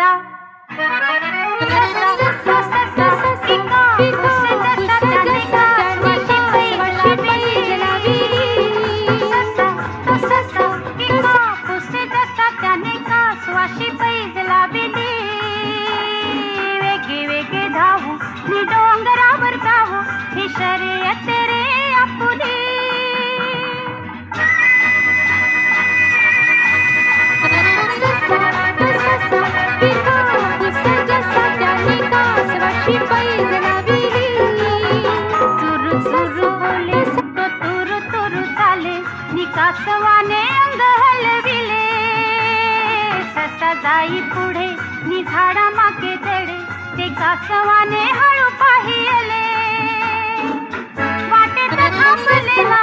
ससा ससा ससा पिका उसे जसा त्याने का स्वाशी पैजला विली ससा ससा पिका उसे जसा त्याने का स्वाशी पैजला विली वेगे वेगे धावू नि डोंगरावर जाऊ ही शर्यत रे आपुली कासवाने अंग हलविले ससा जाई पुढे नि झाडा मागे दडे ते कासवाने हळू पाहिले वाटेत थांबलेला